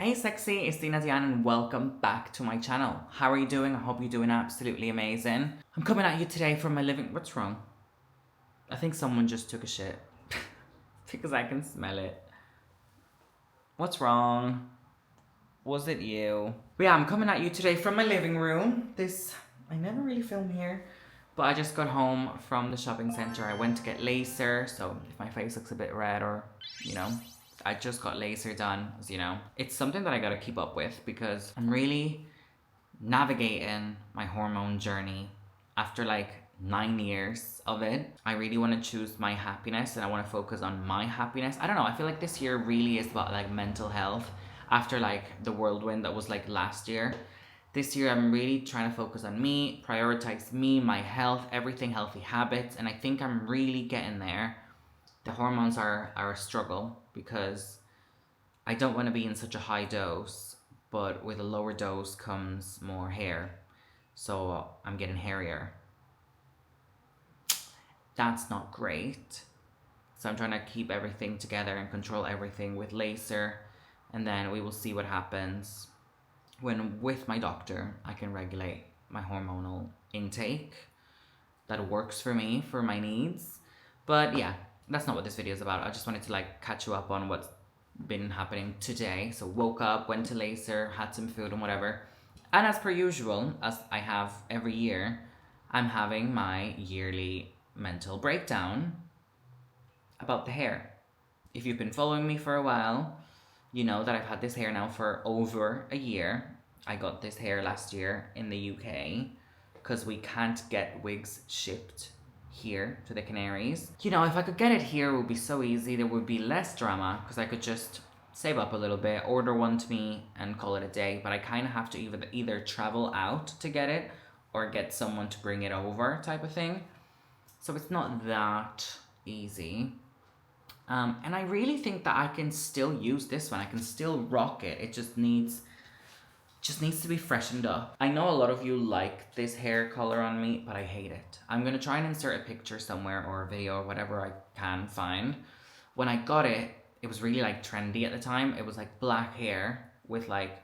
Hey sexy, it's Deenah and welcome back to my channel. How are you doing? I hope you're doing absolutely amazing. I'm coming at you today from my living... What's wrong? I think someone just took a shit. Because I can smell it. What's wrong? Was it you? But yeah, I'm coming at you today from my living room. I never really film here. But I just got home from the shopping center. I went to get laser, so if my face looks a bit red or, I just got laser done, as you know. It's something that I gotta keep up with because I'm really navigating my hormone journey after like 9 years of it. I really want to choose my happiness and I want to focus on my happiness. I don't know, I feel like this year really is about like mental health after like the whirlwind that was like last year. This year I'm really trying to focus on me, prioritize me, my health, everything, healthy habits, and I think I'm really getting there. The hormones are a struggle because I don't want to be in such a high dose, but with a lower dose comes more hair. So I'm getting hairier. That's not great. So I'm trying to keep everything together and control everything with laser, and then we will see what happens when with my doctor I can regulate my hormonal intake that works for me, for my needs. But yeah, that's not what this video is about. I just wanted to like catch you up on what's been happening today. So woke up, went to laser, had some food and whatever. And as per usual, as I have every year, I'm having my yearly mental breakdown about the hair. If you've been following me for a while, you know that I've had this hair now for over a year. I got this hair last year in the UK because we can't get wigs shipped here to the Canaries. You know, if I could get it here, it would be so easy. There would be less drama because I could just save up a little bit, order one to me and call it a day. But I kind of have to either travel out to get it or get someone to bring it over type of thing. So it's not that easy. And I really think that I can still use this one. I can still rock it. It just needs to be freshened up. I know a lot of you like this hair color on me, but I hate it. I'm gonna try and insert a picture somewhere or a video or whatever I can find. When I got it, it was really like trendy at the time. It was like black hair with like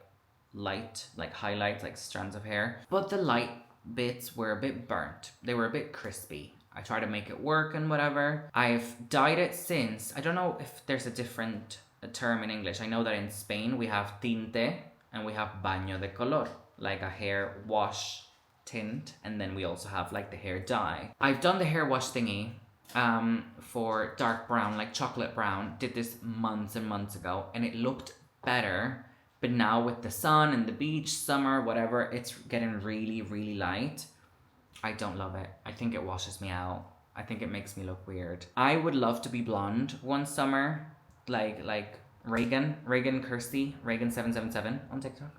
light, like highlights, like strands of hair. But the light bits were a bit burnt. They were a bit crispy. I tried to make it work and whatever. I've dyed it since. I don't know if there's a different term in English. I know that in Spain we have tinte and we have baño de color, like a hair wash tint, and then we also have like the hair dye. I've done the hair wash thingy for dark brown, like chocolate brown. Did this months and months ago and it looked better, but now with the sun and the beach, summer, whatever, it's getting really, really light. I don't love it. I think it washes me out. I think it makes me look weird. I would love to be blonde one summer, like Reagan Kirsty, Reagan777 on TikTok.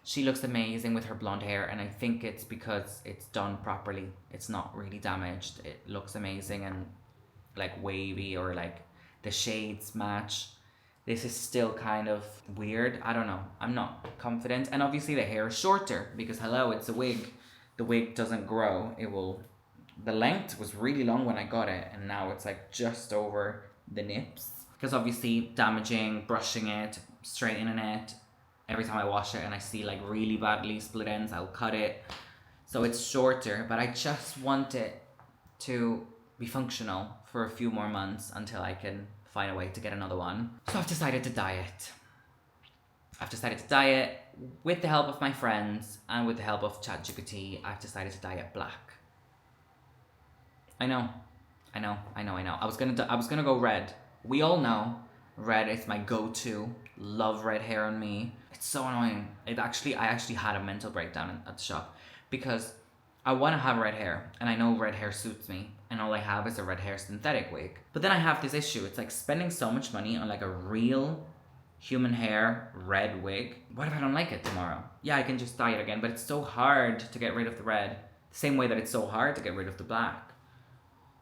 She looks amazing with her blonde hair, and I think it's because it's done properly. It's not really damaged. It looks amazing and like wavy, or like the shades match. This is still kind of weird. I don't know. I'm not confident. And obviously the hair is shorter because hello, it's a wig. The wig doesn't grow. The length was really long when I got it, and now it's like just over the nips. Because obviously damaging, brushing it, straightening it, every time I wash it and I see like really badly split ends, I'll cut it. So it's shorter, but I just want it to be functional for a few more months until I can find a way to get another one. So I've decided to dye it. With the help of my friends and with the help of ChatGPT. I've decided to dye it black. I know. I was gonna go red. We all know red is my go-to. Love red hair on me. It's so annoying. I actually had a mental breakdown at the shop because I want to have red hair and I know red hair suits me and all I have is a red hair synthetic wig. But then I have this issue. It's like spending so much money on like a real human hair red wig. What if I don't like it tomorrow? Yeah, I can just dye it again, but it's so hard to get rid of the red. The same way that it's so hard to get rid of the black.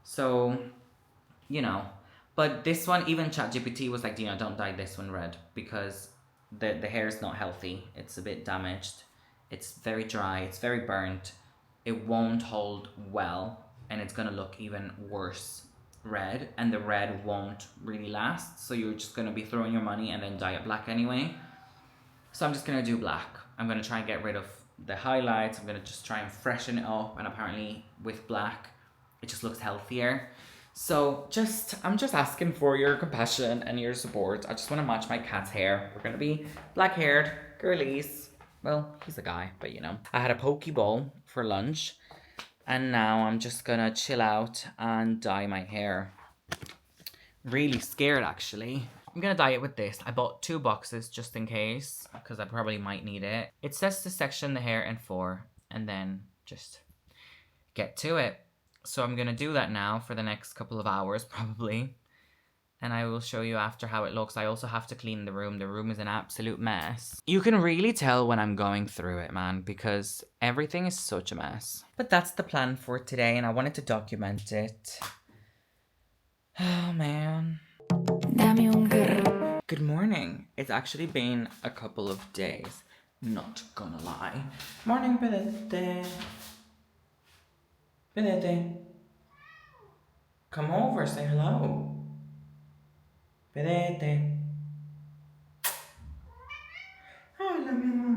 So, you know. But this one, even ChatGPT was like, Deenah, don't dye this one red because the hair is not healthy. It's a bit damaged. It's very dry. It's very burnt. It won't hold well and it's gonna look even worse red, and the red won't really last, so you're just gonna be throwing your money and then dye it black anyway. So I'm just gonna do black. I'm gonna try and get rid of the highlights. I'm gonna just try and freshen it up, and apparently with black, it just looks healthier. So I'm just asking for your compassion and your support. I just want to match my cat's hair. We're gonna be black-haired girlies. Well, he's a guy, but you know. I had a poke bowl for lunch, and now I'm just gonna chill out and dye my hair. Really scared, actually. I'm gonna dye it with this. I bought 2 boxes just in case, because I probably might need it. It says to section the hair in 4, and then just get to it. So I'm gonna do that now for the next couple of hours, probably. And I will show you after how it looks. I also have to clean the room. The room is an absolute mess. You can really tell when I'm going through it, man, because everything is such a mess. But that's the plan for today, and I wanted to document it. Oh, man. Good morning. It's actually been a couple of days, not gonna lie. Morning, Pedete. Pedete. Come over, say hello. Pedete. Hola, mi amor.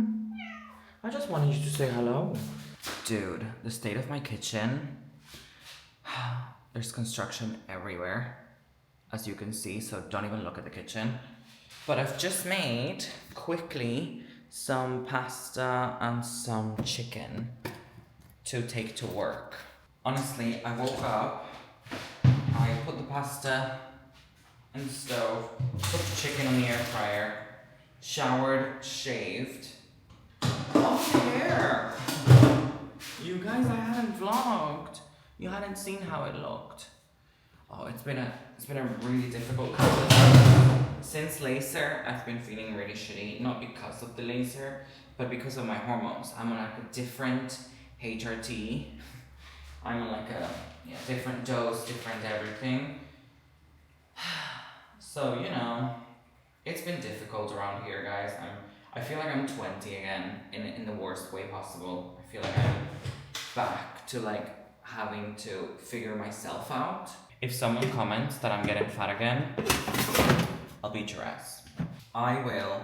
I just wanted you to say hello. Dude, the state of my kitchen. There's construction everywhere, as you can see, so don't even look at the kitchen. But I've just made, quickly, some pasta and some chicken to take to work. Honestly, I woke up, I put the pasta in the stove, put the chicken on the air fryer, showered, shaved. Oh, hair! You guys, I hadn't vlogged. You hadn't seen how it looked. Oh, it's been a really difficult couple of days. Since laser, I've been feeling really shitty. Not because of the laser, but because of my hormones. I'm on like a different HRT. I'm on like a different dose, different everything. So, you know, it's been difficult around here, guys. I feel like I'm 20 again, in the worst way possible. I feel like I'm back to like having to figure myself out. If someone comments that I'm getting fat again, I'll beat your ass. I will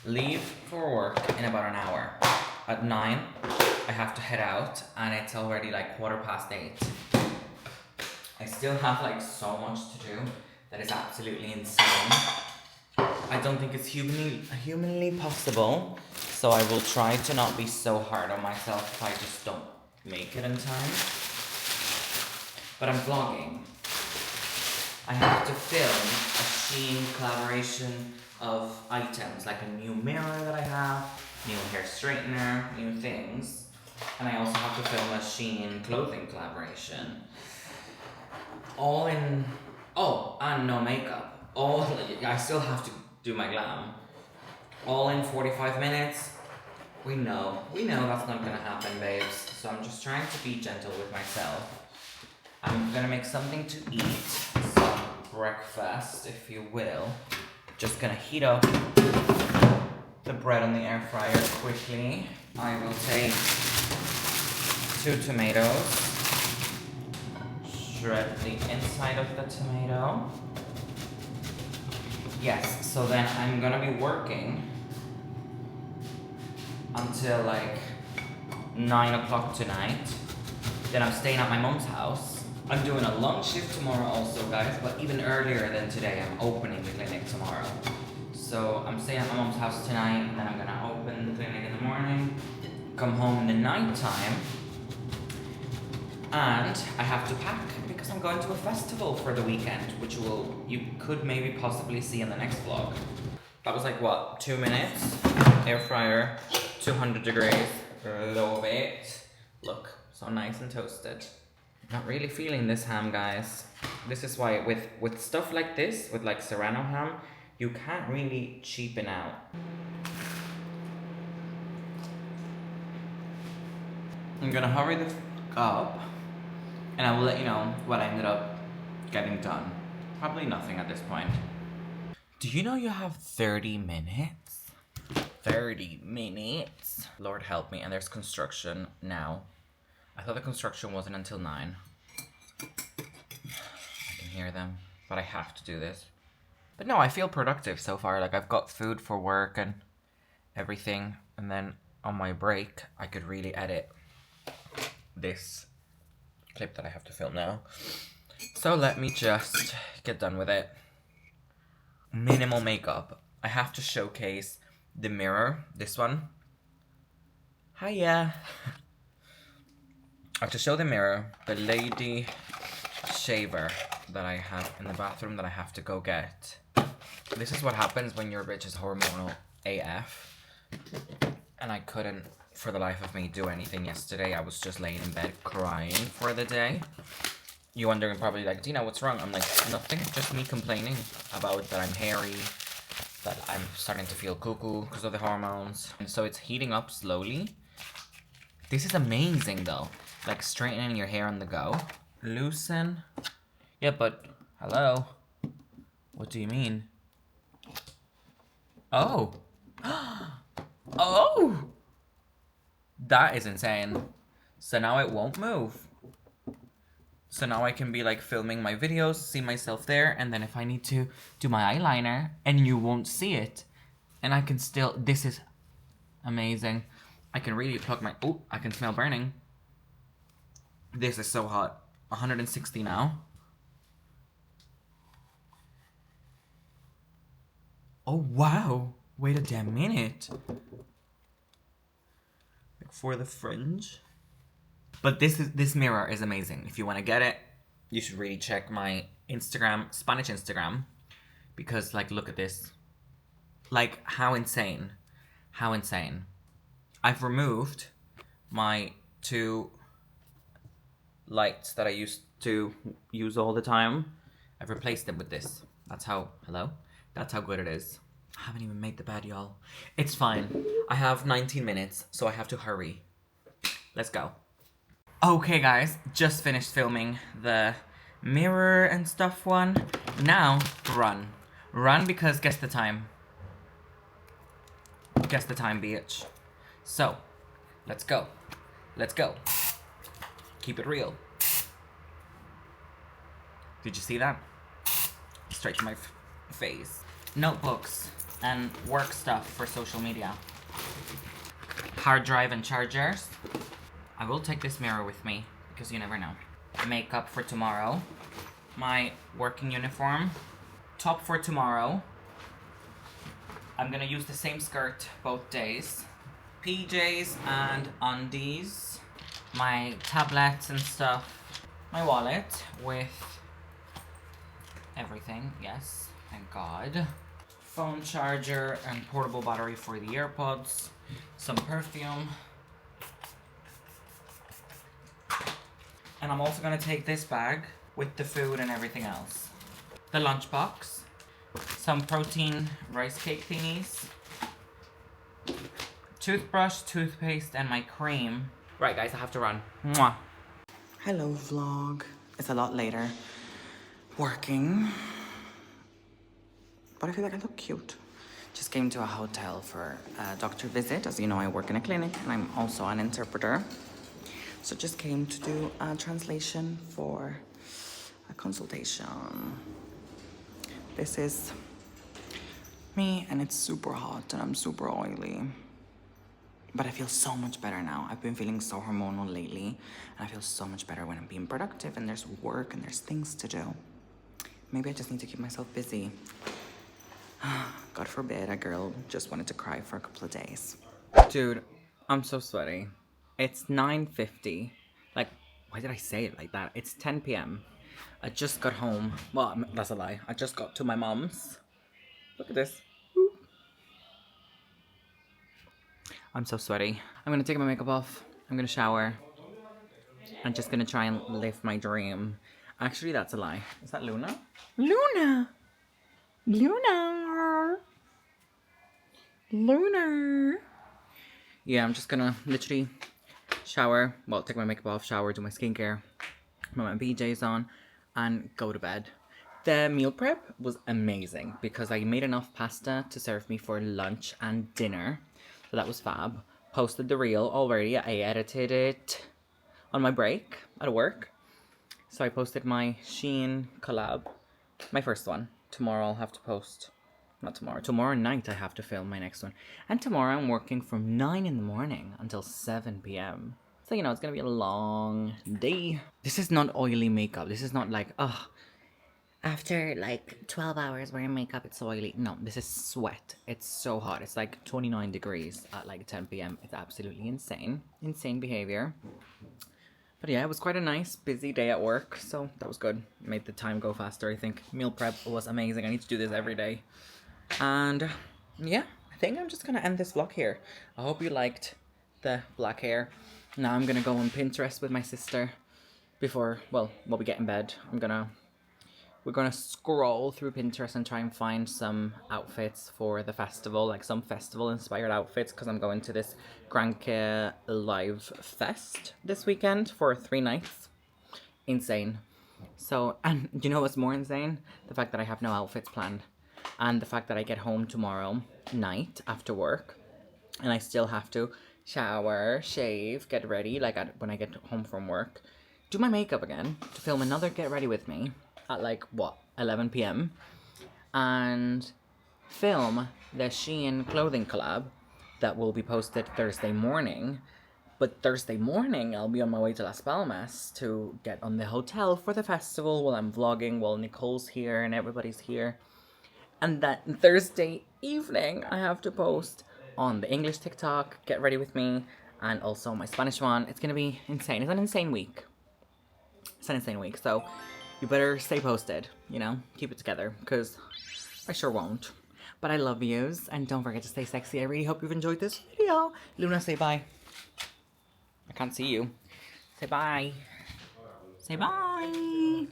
leave for work in about an hour. At 9, I have to head out, and it's already like 8:15. I still have like so much to do that is absolutely insane. I don't think it's humanly possible, so I will try to not be so hard on myself if I just don't make it in time. But I'm vlogging. I have to film a Shein collaboration of items, like a new mirror that I have, new hair straightener, new things. And I also have to film a Shein clothing collaboration. All in, and no makeup. I still have to do my glam. All in 45 minutes. We know that's not gonna happen, babes. So I'm just trying to be gentle with myself. I'm gonna make something to eat, some breakfast, if you will. Just gonna heat up the bread on the air fryer quickly. I will take 2 tomatoes, shred the inside of the tomato. Yes, so then I'm gonna be working until like 9 o'clock tonight. Then I'm staying at my mom's house. I'm doing a long shift tomorrow also, guys, but even earlier than today, I'm opening the clinic tomorrow. So I'm staying at my mom's house tonight, and then I'm gonna open the clinic in the morning, come home in the night time, and I have to pack because I'm going to a festival for the weekend, which you could maybe possibly see in the next vlog. That was like, what, 2 minutes? Air fryer, 200 degrees, love it. Look, so nice and toasted. Not really feeling this ham, guys. This is why with stuff like this, with like Serrano ham, you can't really cheapen out. I'm gonna hurry the up, and I will let you know what I ended up getting done. Probably nothing at this point. Do you know you have 30 minutes? 30 minutes. Lord help me, and there's construction now. I thought the construction wasn't until 9. I can hear them, but I have to do this. But no, I feel productive so far. Like, I've got food for work, and everything, and then on my break I could really edit this clip that I have to film now. So let me just get done with it. Minimal makeup. I have to showcase the mirror, this one. Hiya. I have to show the mirror, the lady shaver that I have in the bathroom that I have to go get. This is what happens when your bitch is hormonal AF. And I couldn't, for the life of me, do anything yesterday. I was just laying in bed crying for the day. You're wondering probably like, Deenah, what's wrong? I'm like, nothing, just me complaining about that I'm hairy, that I'm starting to feel cuckoo because of the hormones. And so it's heating up slowly. This is amazing though. Like straightening your hair on the go. Loosen. Yeah, but hello. What do you mean? Oh. Oh. That is insane. So now it won't move. So now I can be like filming my videos, see myself there, and then if I need to do my eyeliner, and you won't see it. And I can still, this is amazing. I can really plug my, oh, I can smell burning. This is so hot. 160 now. Oh wow, wait a damn minute. Like for the fringe. But this mirror is amazing. If you want to get it, you should really check my Instagram, Spanish Instagram. Because like, look at this. Like, how insane. How insane. I've removed my 2 lights that I used to use all the time. I've replaced them with this. That's how, hello? That's how good it is. I haven't even made the bed, y'all. It's fine. I have 19 minutes, so I have to hurry. Let's go. Okay, guys, just finished filming the mirror and stuff one. Now, run. Run because guess the time. Guess the time, bitch. So, let's go. Let's go. Keep it real. Did you see that? Straight to my face. Notebooks and work stuff for social media. Hard drive and chargers. I will take this mirror with me because you never know. Makeup for tomorrow. My working uniform. Top for tomorrow. I'm gonna use the same skirt both days. PJs and undies. My tablets and stuff. My wallet with everything, yes, thank God. Phone charger and portable battery for the AirPods. Some perfume. And I'm also gonna take this bag with the food and everything else. The lunchbox. Some protein rice cake thingies. Toothbrush, toothpaste, and my cream. Right, guys, I have to run. Mwah. Hello, vlog. It's a lot later. Working. But I feel like I look cute. Just came to a hotel for a doctor visit. As you know, I work in a clinic and I'm also an interpreter. So just came to do a translation for a consultation. This is me and it's super hot and I'm super oily. But I feel so much better now. I've been feeling so hormonal lately and I feel so much better when I'm being productive and there's work and there's things to do. Maybe I just need to keep myself busy. God forbid a girl just wanted to cry for a couple of days. Dude, I'm so sweaty. It's 9:50. Like, why did I say it like that? It's 10 p.m. I just got home. Well, that's a lie. I just got to my mom's. Look at this. I'm so sweaty. I'm gonna take my makeup off. I'm gonna shower. I'm just gonna try and live my dream. Actually, that's a lie. Is that Luna? Luna! Luna! Luna! Yeah, I'm just gonna literally shower. Well, take my makeup off, shower, do my skincare, put my PJs on, and go to bed. The meal prep was amazing because I made enough pasta to serve me for lunch and dinner. So that was fab. Posted the reel already. I edited it on my break at work. So I posted my Shein collab. My first one. Tomorrow I'll have to post not tomorrow. Tomorrow night I have to film my next one. And tomorrow I'm working from 9 in the morning until 7 p.m. So, you know, it's gonna be a long day. This is not oily makeup. This is not like, after like 12 hours wearing makeup, it's so oily. No, this is sweat. It's so hot. It's like 29 degrees at like 10 p.m. It's absolutely insane. Insane behavior. But yeah, it was quite a nice, busy day at work, so that was good. Made the time go faster, I think. Meal prep was amazing. I need to do this every day. And yeah, I think I'm just gonna end this vlog here. I hope you liked the black hair. Now I'm gonna go on Pinterest with my sister before, well, while we get in bed. We're gonna scroll through Pinterest and try and find some outfits for the festival, like some festival inspired outfits, because I'm going to this Granke Live Fest this weekend for 3 nights. Insane. So, and you know what's more insane? The fact that I have no outfits planned, and the fact that I get home tomorrow night after work and I still have to shower, shave, get ready, like when I get home from work, do my makeup again to film another Get Ready With Me at like, what, 11 p.m. and film the Shein clothing collab that will be posted Thursday morning. But Thursday morning, I'll be on my way to Las Palmas to get on the hotel for the festival while I'm vlogging, while Nicole's here and everybody's here. And that Thursday evening, I have to post on the English TikTok, Get Ready With Me, and also my Spanish one. It's gonna be insane. It's an insane week. It's an insane week, so you better stay posted, you know? Keep it together, because I sure won't. But I love yous, and don't forget to stay sexy. I really hope you've enjoyed this video. Luna, say bye. I can't see you. Say bye. Say bye.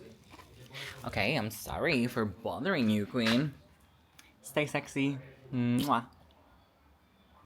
Okay, I'm sorry for bothering you, queen. Stay sexy. Mwah.